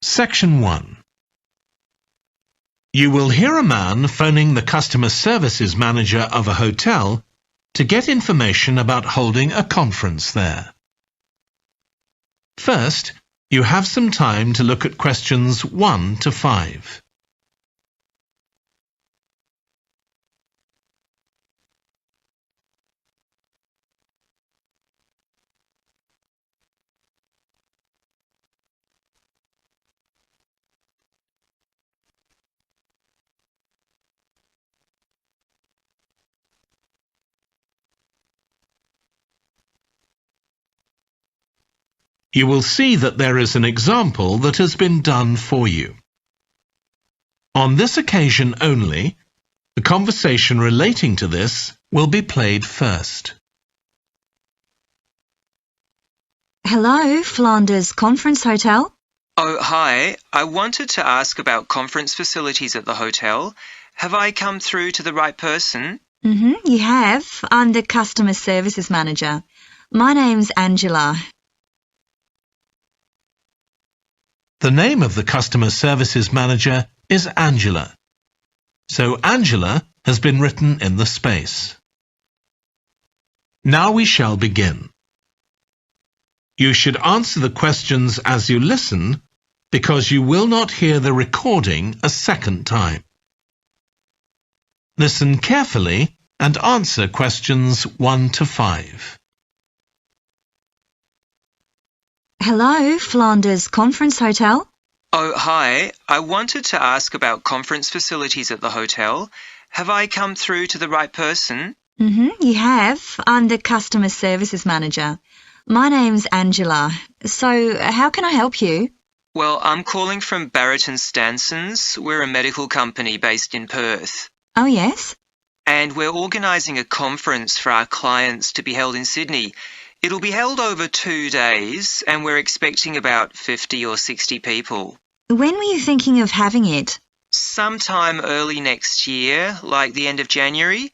Section 1. You will hear a man phoning the customer services manager of a hotel to get information about holding a conference there. First, you have some time to look at questions 1 to 5. You will see that there is an example that has been done for you. On this occasion only, the conversation relating to this will be played first. Hello, Flanders Conference Hotel. Oh, hi. I wanted to ask about conference facilities at the hotel. Have I come through to the right person? You have. I'm the customer services manager. My name's Angela. The name of the customer services manager is Angela. So Angela has been written in the space. Now we shall begin. You should answer the questions as you listen because you will not hear the recording a second time. Listen carefully and answer questions 1 to 5. Hello, Flanders Conference Hotel. Oh, hi. I wanted to ask about conference facilities at the hotel. Have I come through to the right person? You have. I'm the customer services manager. My name's Angela. So, how can I help you? Well, I'm calling from Barrett and Stanson's. We're a medical company based in Perth. Oh, yes? And we're organising a conference for our clients to be held in Sydney. It'll be held over 2 days, and we're expecting about 50 or 60 people. When were you thinking of having it? Sometime early next year, like the end of January.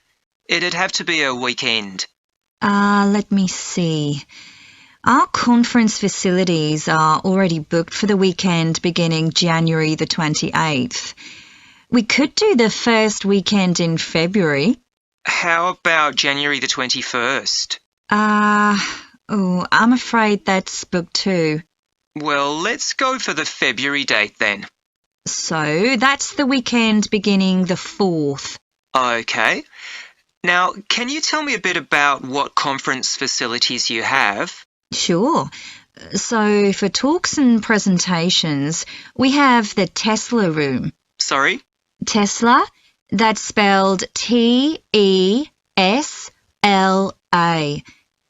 It'd have to be a weekend. Let me see. Our conference facilities are already booked for the weekend beginning January the 28th. We could do the first weekend in February. How about January the 21st? I'm afraid that's booked too. Well, let's go for the February date then. So that's the weekend beginning the 4th. Okay. Now, can you tell me a bit about what conference facilities you have? Sure. So for talks and presentations, we have the Tesla room. Sorry? Tesla, that's spelled Tesla.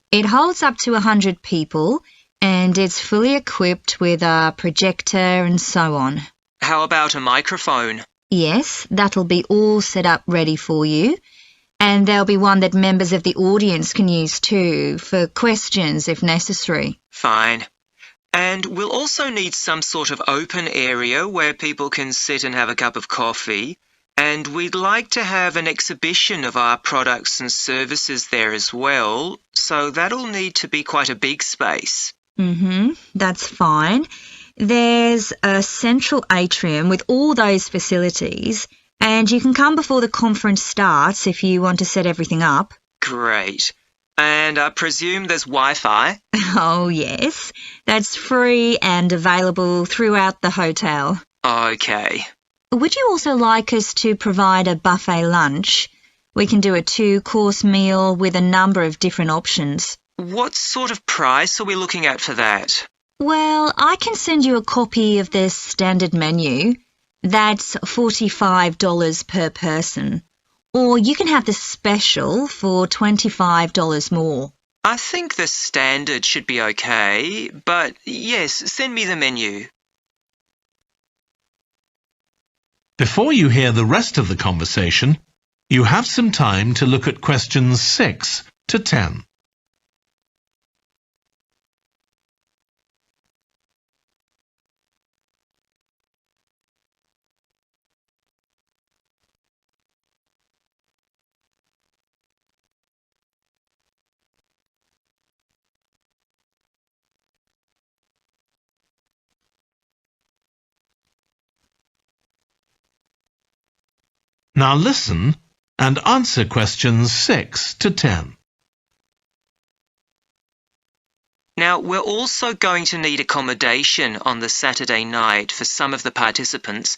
It holds up to 100 people and it's fully equipped with a projector and so on. How about a microphone? Yes, that'll be all set up ready for you. And there'll be one that members of the audience can use too, for questions if necessary. Fine. And we'll also need some sort of open area where people can sit and have a cup of coffee. And we'd like to have an exhibition of our products and services there as well, so that'll need to be quite a big space. That's fine. There's a central atrium with all those facilities, and you can come before the conference starts if you want to set everything up. Great. And I presume there's Wi-Fi? Oh, yes. That's free and available throughout the hotel. Okay. Would you also like us to provide a buffet lunch? We can do a 2-course meal with a number of different options. What sort of price are we looking at for that? Well, I can send you a copy of the standard menu. That's $45 per person. Or you can have the special for $25 more. I think the standard should be okay, but yes, send me the menu. Before you hear the rest of the conversation, you have some time to look at questions 6 to 10. Now listen and answer questions 6 to 10. Now, we're also going to need accommodation on the Saturday night for some of the participants.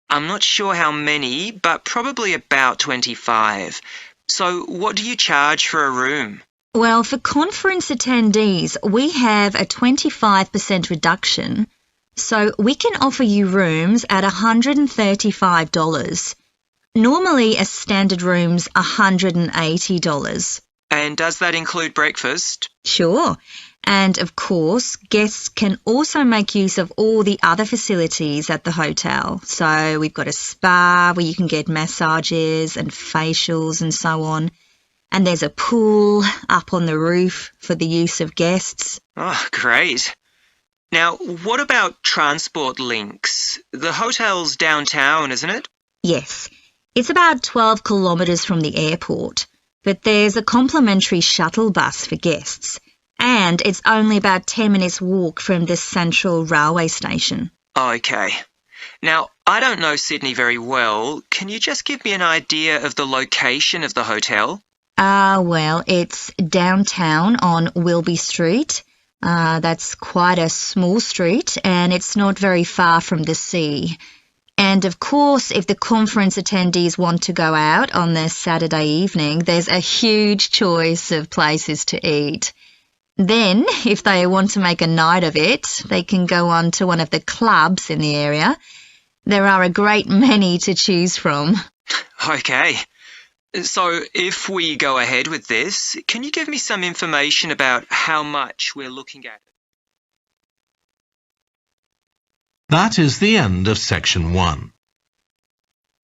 I'm not sure how many, but probably about 25. So what do you charge for a room? Well, for conference attendees, we have a 25% reduction, so we can offer you rooms at $135. Normally, a standard room's $180. And does that include breakfast? Sure. And of course, guests can also make use of all the other facilities at the hotel. So we've got a spa where you can get massages and facials and so on. And there's a pool up on the roof for the use of guests. Oh, great. Now, what about transport links? The hotel's downtown, isn't it? Yes. It's about 12 kilometres from the airport, but there's a complimentary shuttle bus for guests. And it's only about 10 minutes walk from the central railway station. Okay. Now, I don't know Sydney very well. Can you just give me an idea of the location of the hotel? Well, it's downtown on Wilby Street. That's quite a small street, and it's not very far from the sea. And of course, if the conference attendees want to go out on their Saturday evening, there's a huge choice of places to eat. Then, if they want to make a night of it, they can go on to one of the clubs in the area. There are a great many to choose from. Okay. So, if we go ahead with this, can you give me some information about how much we're looking at? That is the end of section 1.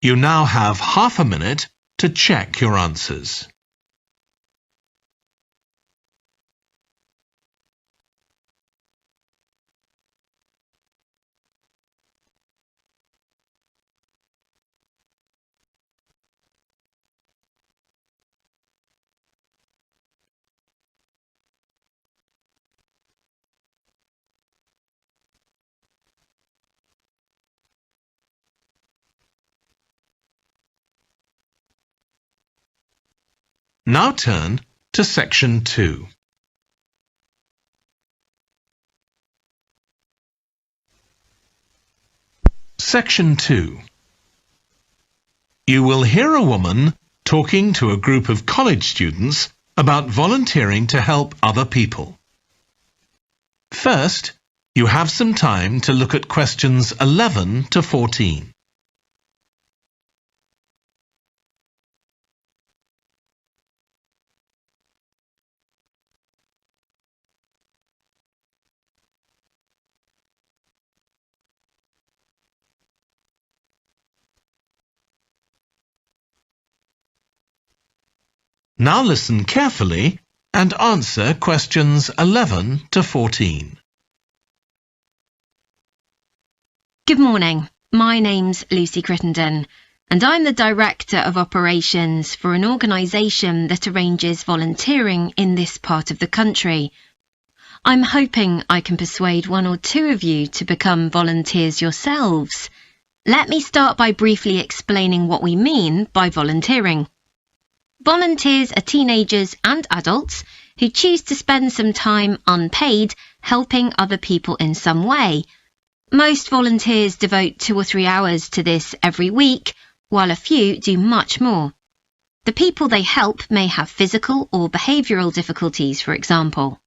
You now have half a minute to check your answers. Now turn to section 2. Section 2. You will hear a woman talking to a group of college students about volunteering to help other people. First, you have some time to look at questions 11 to 14. Now listen carefully and answer questions 11 to 14. Good morning. My name's Lucy Crittenden, and I'm the Director of Operations for an organisation that arranges volunteering in this part of the country. I'm hoping I can persuade one or two of you to become volunteers yourselves. Let me start by briefly explaining what we mean by volunteering. Volunteers are teenagers and adults who choose to spend some time unpaid helping other people in some way. Most volunteers devote 2 or 3 hours to this every week, while a few do much more. The people they help may have physical or behavioural difficulties, for example.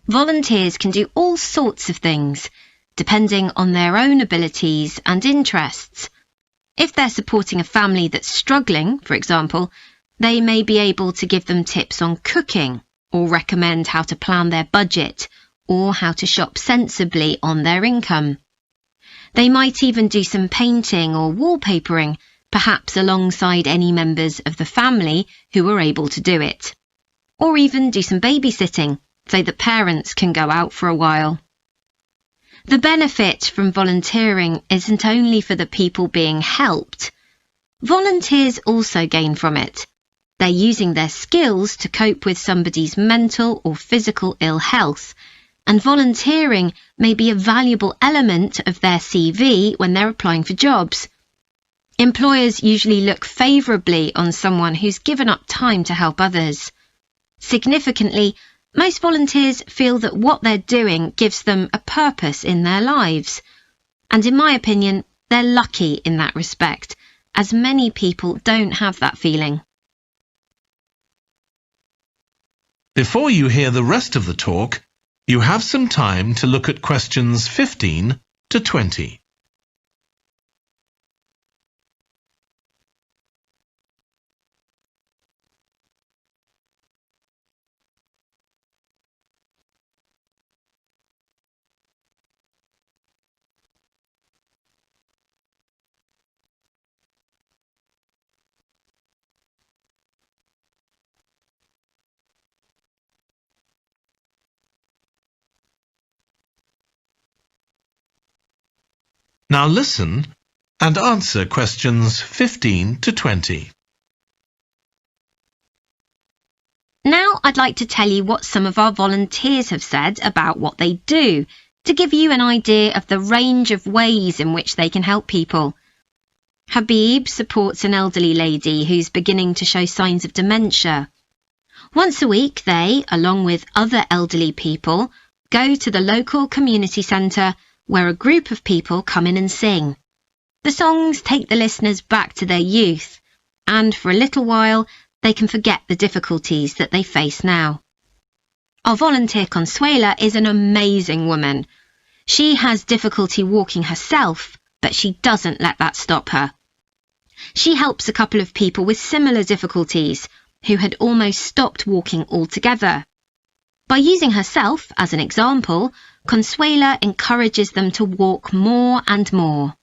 Volunteers can do all sorts of things, depending on their own abilities and interests. If they're supporting a family that's struggling, for example, they may be able to give them tips on cooking, or recommend how to plan their budget, or how to shop sensibly on their income. They might even do some painting or wallpapering, perhaps alongside any members of the family who are able to do it. Or even do some babysitting, so that parents can go out for a while. The benefit from volunteering isn't only for the people being helped. Volunteers also gain from it. They're using their skills to cope with somebody's mental or physical ill health, and volunteering may be a valuable element of their CV when they're applying for jobs. Employers usually look favourably on someone who's given up time to help others. Significantly, most volunteers feel that what they're doing gives them a purpose in their lives. And in my opinion, they're lucky in that respect, as many people don't have that feeling. Before you hear the rest of the talk, you have some time to look at questions 15 to 20. Now listen and answer questions 15 to 20. Now I'd like to tell you what some of our volunteers have said about what they do, to give you an idea of the range of ways in which they can help people. Habib supports an elderly lady who's beginning to show signs of dementia. Once a week they, along with other elderly people, go to the local community centre where a group of people come in and sing. The songs take the listeners back to their youth, and for a little while they can forget the difficulties that they face now. Our volunteer Consuela is an amazing woman. She has difficulty walking herself, but she doesn't let that stop her. She helps a couple of people with similar difficulties who had almost stopped walking altogether. By using herself as an example, Consuela encourages them to walk more and more.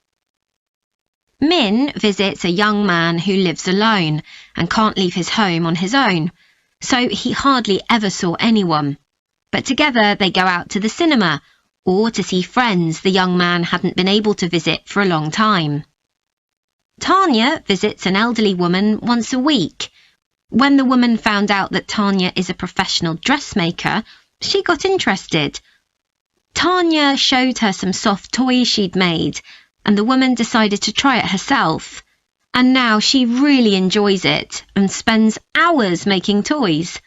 Min visits a young man who lives alone and can't leave his home on his own, so he hardly ever saw anyone. But together they go out to the cinema or to see friends the young man hadn't been able to visit for a long time. Tanya visits an elderly woman once a week. When the woman found out that Tanya is a professional dressmaker, she got interested. Tanya showed her some soft toys she'd made, and the woman decided to try it herself. And now she really enjoys it and spends hours making toys.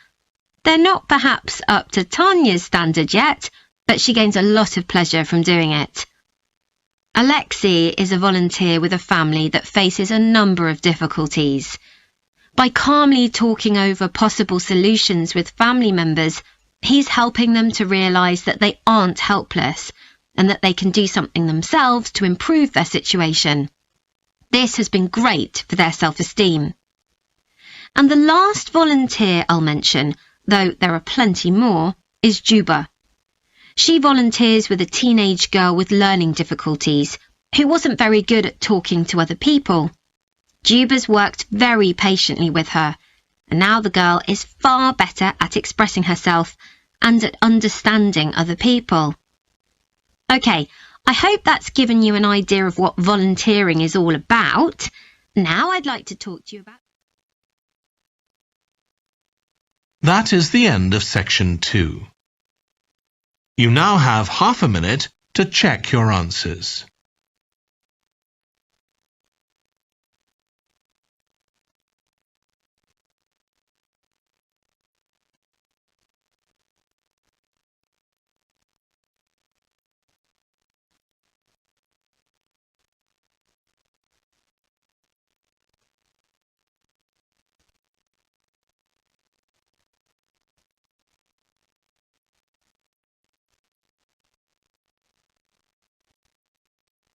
They're not perhaps up to Tanya's standard yet, but she gains a lot of pleasure from doing it. Alexi is a volunteer with a family that faces a number of difficulties. By calmly talking over possible solutions with family members, he's helping them to realise that they aren't helpless and that they can do something themselves to improve their situation. This has been great for their self-esteem. And the last volunteer I'll mention, though there are plenty more, is Juba. She volunteers with a teenage girl with learning difficulties who wasn't very good at talking to other people. Juba's worked very patiently with her, and now the girl is far better at expressing herself and at understanding other people. OK, I hope that's given you an idea of what volunteering is all about. Now I'd like to talk to you about... That is the end of section 2. You now have half a minute to check your answers.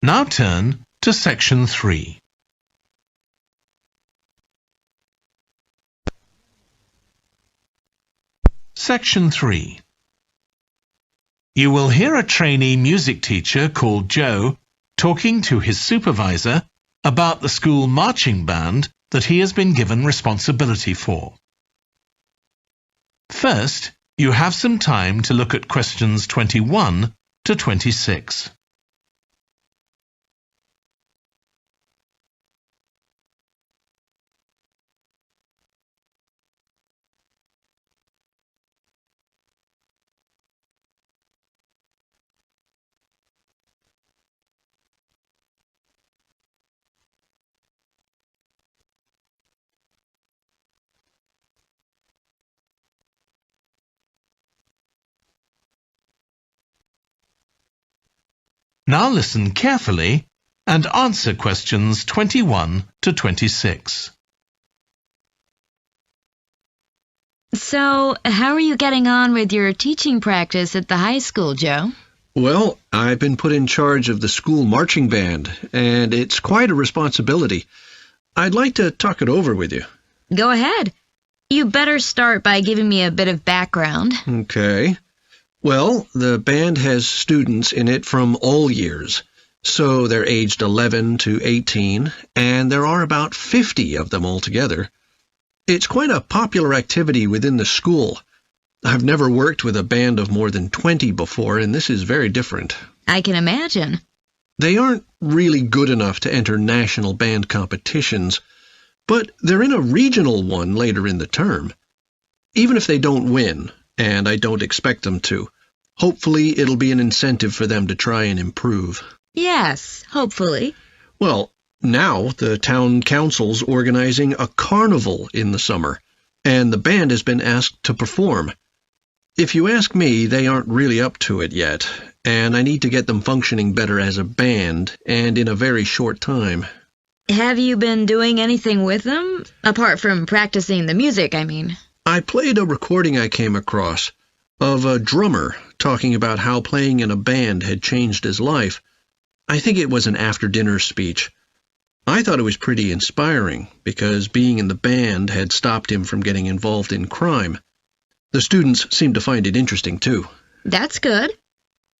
Now turn to section 3. Section 3. You will hear a trainee music teacher called Joe talking to his supervisor about the school marching band that he has been given responsibility for. First, you have some time to look at questions 21 to 26. Now listen carefully and answer questions 21 to 26. So, how are you getting on with your teaching practice at the high school, Joe? Well, I've been put in charge of the school marching band, and it's quite a responsibility. I'd like to talk it over with you. Go ahead. You better start by giving me a bit of background. Okay. Well, the band has students in it from all years. So they're aged 11 to 18, and there are about 50 of them altogether. It's quite a popular activity within the school. I've never worked with a band of more than 20 before, and this is very different. I can imagine. They aren't really good enough to enter national band competitions, but they're in a regional one later in the term. Even if they don't win, and I don't expect them to, hopefully it'll be an incentive for them to try and improve. Yes, hopefully. Well, now the town council's organizing a carnival in the summer, and the band has been asked to perform. If you ask me, they aren't really up to it yet, and I need to get them functioning better as a band, and in a very short time. Have you been doing anything with them? Apart from practicing the music, I mean. I played a recording I came across of a drummer talking about how playing in a band had changed his life. I think it was an after-dinner speech. I thought it was pretty inspiring, because being in the band had stopped him from getting involved in crime. The students seemed to find it interesting, too. That's good.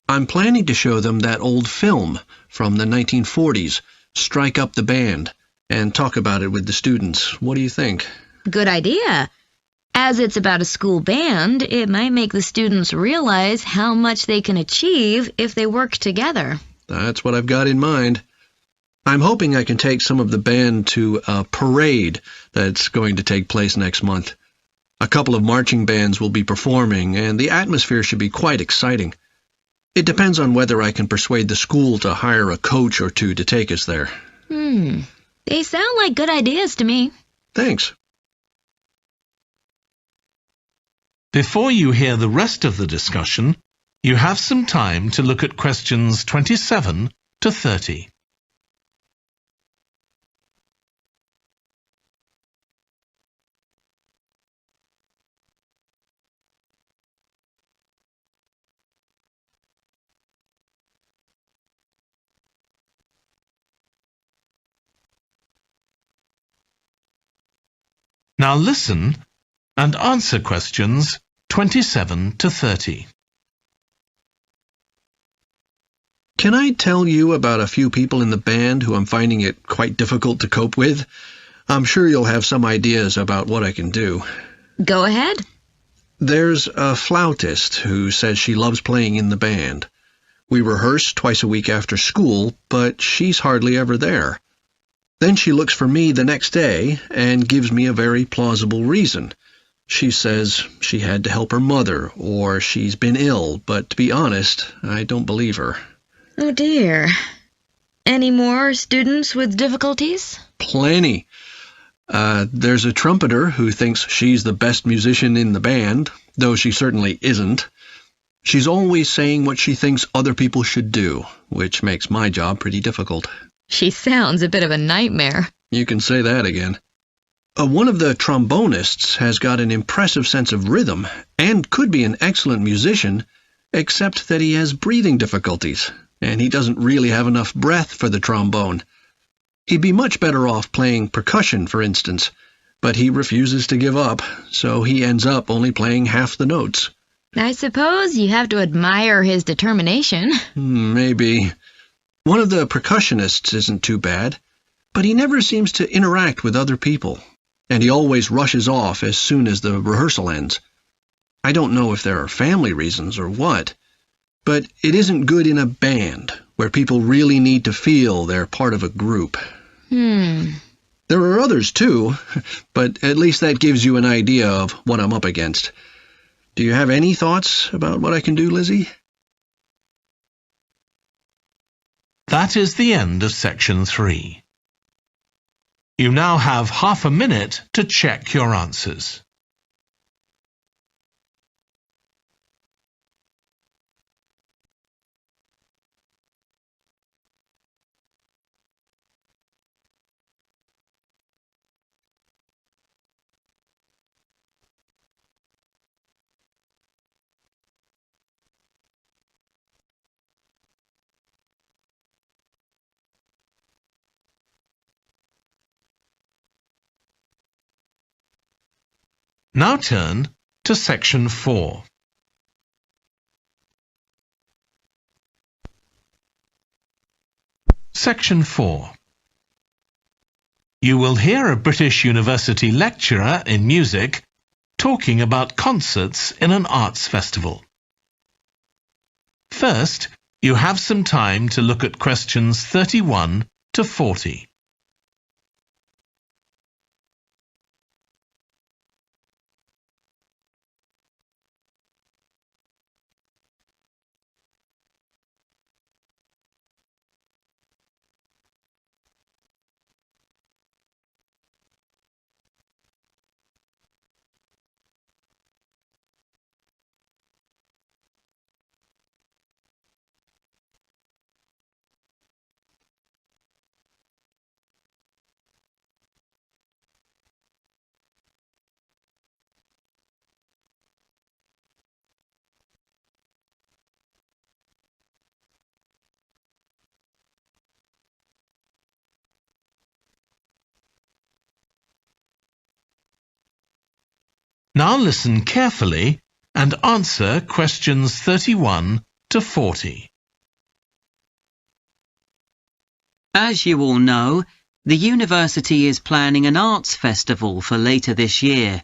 I'm planning to show them that old film from the 1940s, Strike Up the Band, and talk about it with the students. What do you think? Good idea. As it's about a school band, it might make the students realize how much they can achieve if they work together. That's what I've got in mind. I'm hoping I can take some of the band to a parade that's going to take place next month. A couple of marching bands will be performing, and the atmosphere should be quite exciting. It depends on whether I can persuade the school to hire a coach or two to take us there. They sound like good ideas to me. Thanks. Before you hear the rest of the discussion, you have some time to look at questions 27 to 30. Now listen and answer questions 27 to 30. Can I tell you about a few people in the band who I'm finding it quite difficult to cope with? I'm sure you'll have some ideas about what I can do. Go ahead. There's a flautist who says she loves playing in the band. We rehearse twice a week after school, but she's hardly ever there. Then she looks for me the next day and gives me a very plausible reason. She says she had to help her mother, or she's been ill, but to be honest, I don't believe her. Oh dear. Any more students with difficulties? Plenty. There's a trumpeter who thinks she's the best musician in the band, though she certainly isn't. She's always saying what she thinks other people should do, which makes my job pretty difficult. She sounds a bit of a nightmare. You can say that again. One of the trombonists has got an impressive sense of rhythm and could be an excellent musician, except that he has breathing difficulties, and he doesn't really have enough breath for the trombone. He'd be much better off playing percussion, for instance, but he refuses to give up, so he ends up only playing half the notes. I suppose you have to admire his determination. Maybe. One of the percussionists isn't too bad, but he never seems to interact with other people, and he always rushes off as soon as the rehearsal ends. I don't know if there are family reasons or what, but it isn't good in a band where people really need to feel they're part of a group. There are others too, but at least that gives you an idea of what I'm up against. Do you have any thoughts about what I can do, Lizzie? That is the end of section 3. You now have half a minute to check your answers. Now turn to Section 4. Section 4. You will hear a British university lecturer in music talking about concerts in an arts festival. First, you have some time to look at questions 31 to 40. Now listen carefully and answer questions 31 to 40. As you all know, the university is planning an arts festival for later this year,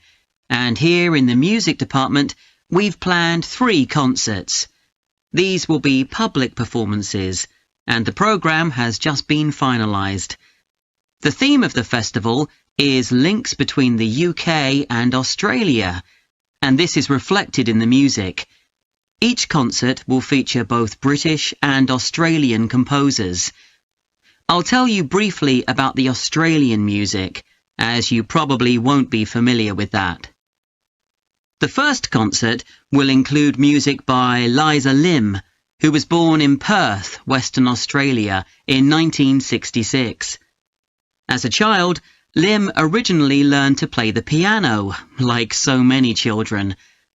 and here in the music department we've planned 3 concerts. These will be public performances, and the programme has just been finalised. The theme of the festival is links between the UK and Australia, and this is reflected in the music. Each concert will feature both British and Australian composers. I'll tell you briefly about the Australian music, as you probably won't be familiar with that. The first concert will include music by Liza Lim, who was born in Perth, Western Australia, in 1966. As a child, Lim originally learned to play the piano, like so many children,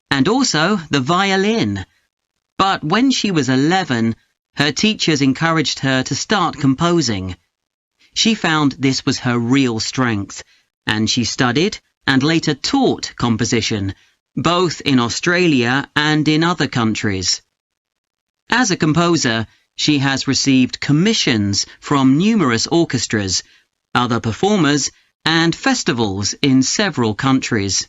and also the violin. But when she was 11, her teachers encouraged her to start composing. She found this was her real strength, and she studied and later taught composition, both in Australia and in other countries. As a composer, she has received commissions from numerous orchestras, other performers, and festivals in several countries.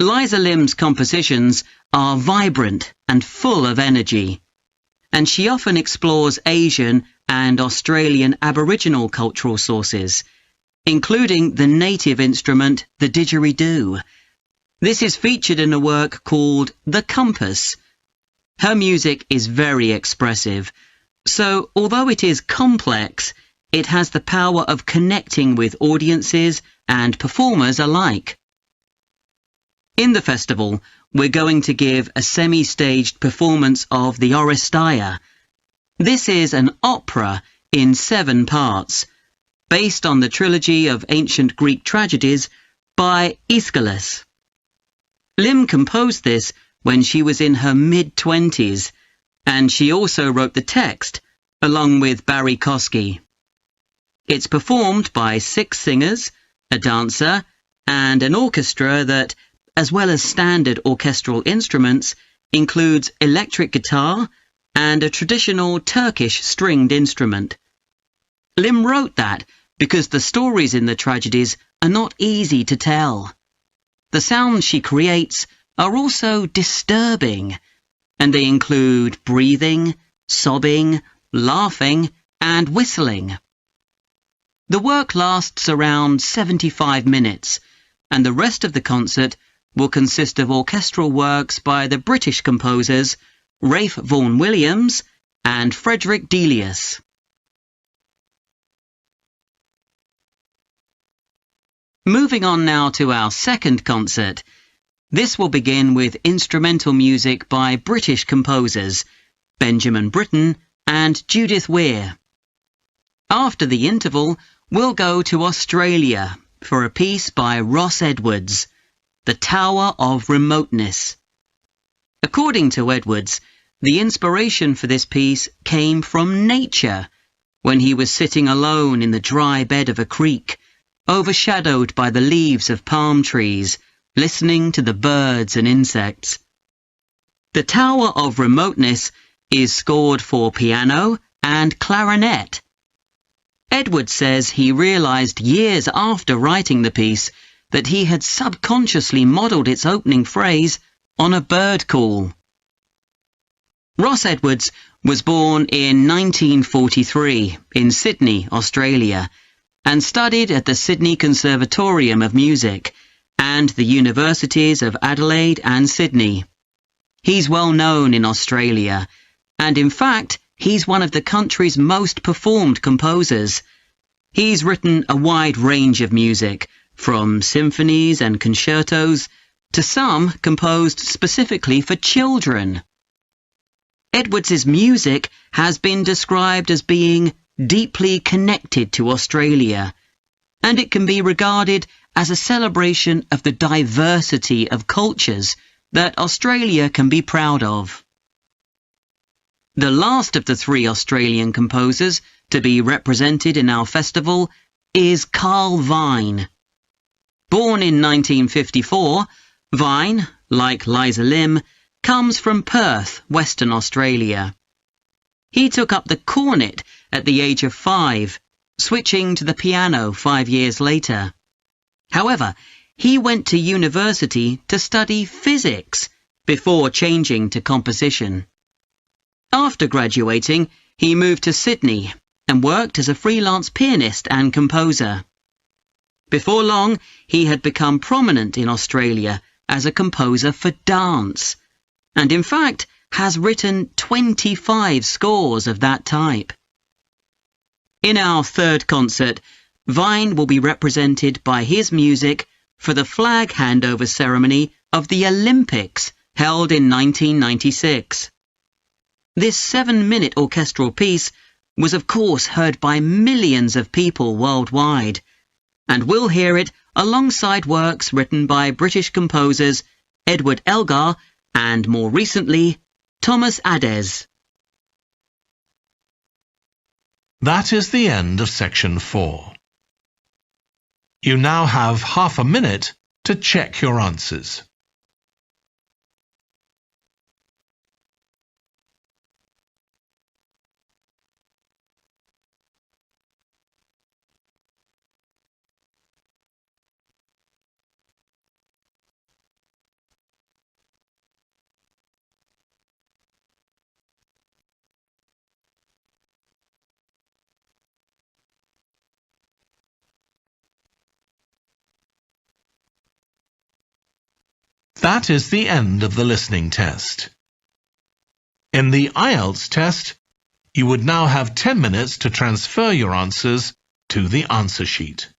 Liza Lim's compositions are vibrant and full of energy, and she often explores Asian and Australian Aboriginal cultural sources, including the native instrument, the didgeridoo. This is featured in a work called The Compass. Her music is very expressive, so although it is complex, it has the power of connecting with audiences and performers alike. In the festival, we're going to give a semi-staged performance of the Oristaia. This is an opera in 7 parts, based on the trilogy of ancient Greek tragedies by Aeschylus. Lim composed this when she was in her mid-20s, and she also wrote the text, along with Barry Kosky. It's performed by 6 singers, a dancer, and an orchestra that, as well as standard orchestral instruments, includes electric guitar and a traditional Turkish stringed instrument. Lim wrote that because the stories in the tragedies are not easy to tell. The sounds she creates are also disturbing, and they include breathing, sobbing, laughing, and whistling. The work lasts around 75 minutes, and the rest of the concert will consist of orchestral works by the British composers Ralph Vaughan Williams and Frederick Delius. Moving on now to our second concert. This will begin with instrumental music by British composers Benjamin Britten and Judith Weir. After the interval, we'll go to Australia for a piece by Ross Edwards, The Tower of Remoteness. According to Edwards, the inspiration for this piece came from nature, when he was sitting alone in the dry bed of a creek, overshadowed by the leaves of palm trees, listening to the birds and insects. The Tower of Remoteness is scored for piano and clarinet. Edward says he realized years after writing the piece that he had subconsciously modelled its opening phrase on a bird call. Ross Edwards was born in 1943 in Sydney, Australia, and studied at the Sydney Conservatorium of Music and the Universities of Adelaide and Sydney. He's well known in Australia, and in fact, he's one of the country's most performed composers. He's written a wide range of music, from symphonies and concertos to some composed specifically for children. Edwards's music has been described as being deeply connected to Australia, and it can be regarded as a celebration of the diversity of cultures that Australia can be proud of. The last of the three Australian composers to be represented in our festival is Carl Vine. Born in 1954, Vine, like Liza Lim, comes from Perth, Western Australia. He took up the cornet at the age of 5, switching to the piano 5 years later. However, he went to university to study physics before changing to composition. After graduating, he moved to Sydney and worked as a freelance pianist and composer. Before long, he had become prominent in Australia as a composer for dance, and in fact has written 25 scores of that type. In our third concert, Vine will be represented by his music for the flag handover ceremony of the Olympics held in 1996. This 7-minute orchestral piece was of course heard by millions of people worldwide, and we'll hear it alongside works written by British composers Edward Elgar and, more recently, Thomas Adès. That is the end of section 4. You now have half a minute to check your answers. That is the end of the listening test. In the IELTS test, you would now have 10 minutes to transfer your answers to the answer sheet.